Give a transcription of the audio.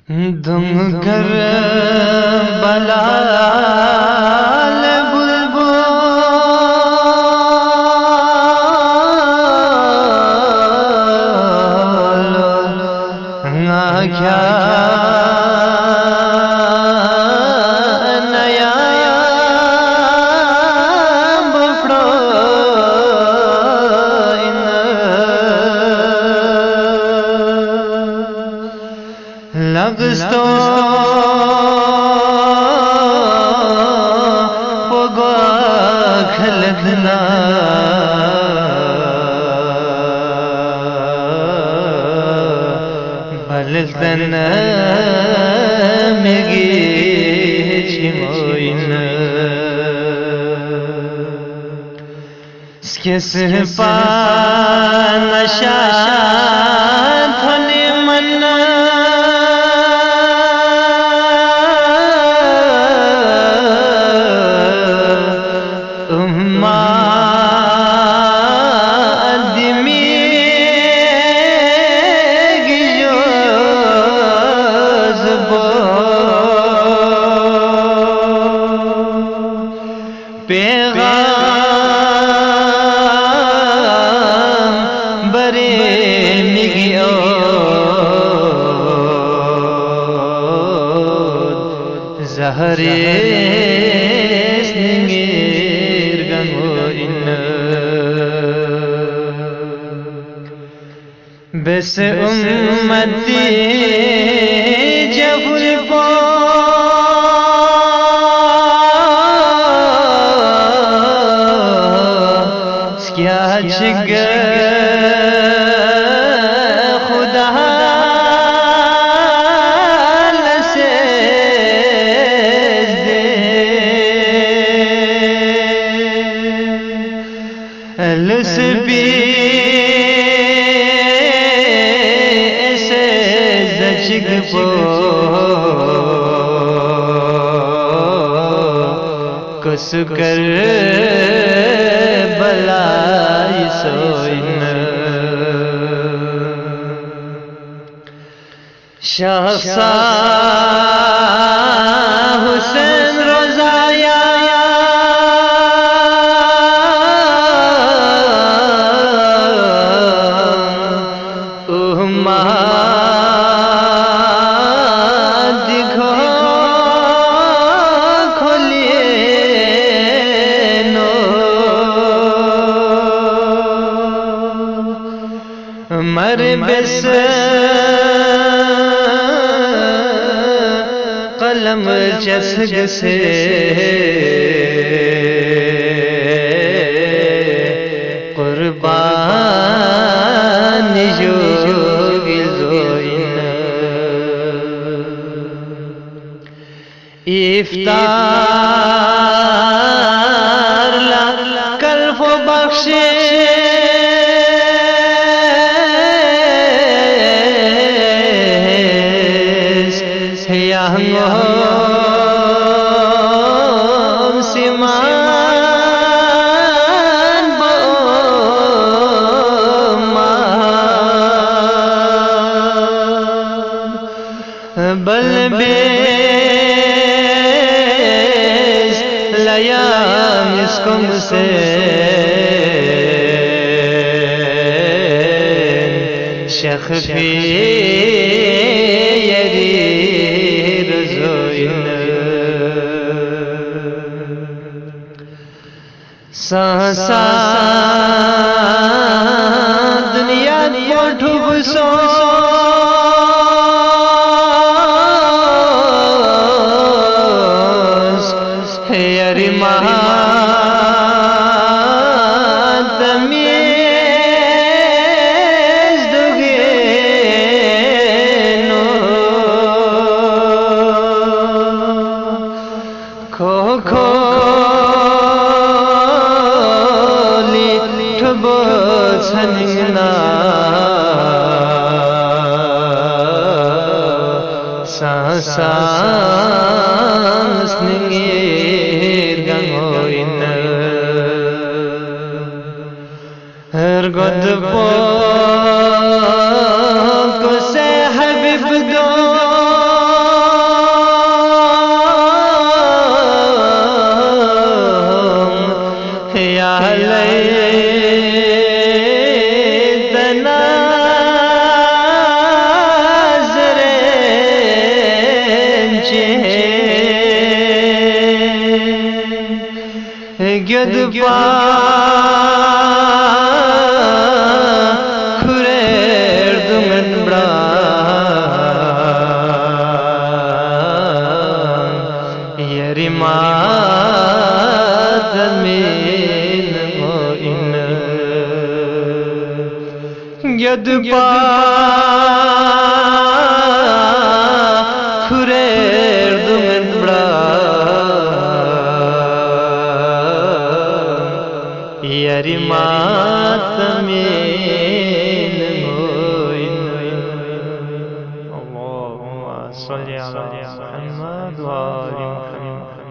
दुमकर बलाल बुलबुल क्या नया बफड़ो इन लगस्तो पोगो खलदना बलतन मेगी चिमोइन स्केस पा नशा थने मन पैगाम बरे मिगियो जहरे स्निंगेर गंगो इन बस उम्मती जबुल पो क्या छिग खुदा से दे लुसबी ऐसे जचिग पो कुछ कर बलाई सोइन शाहसा हुसैन रोजाया उम्मा दिखो मर बस कलम चसग से कुर्बान जो गिलोइन इफ्तार ला कल्फो बख्शे सिमान बलबेस लयाम इसकुम से शख्फी सहसा दुनिया ठुब सो अरे महातमीज दुगे नो खो खो छनिना सांस निंगेर गंगो इन हर गद पो को से हबीब दो Gidpa kurerdum bra yerimat min moin Gidpa kurerdum bra yerimat min moin Allahumma salli ala Muhammad wa ali Muhammad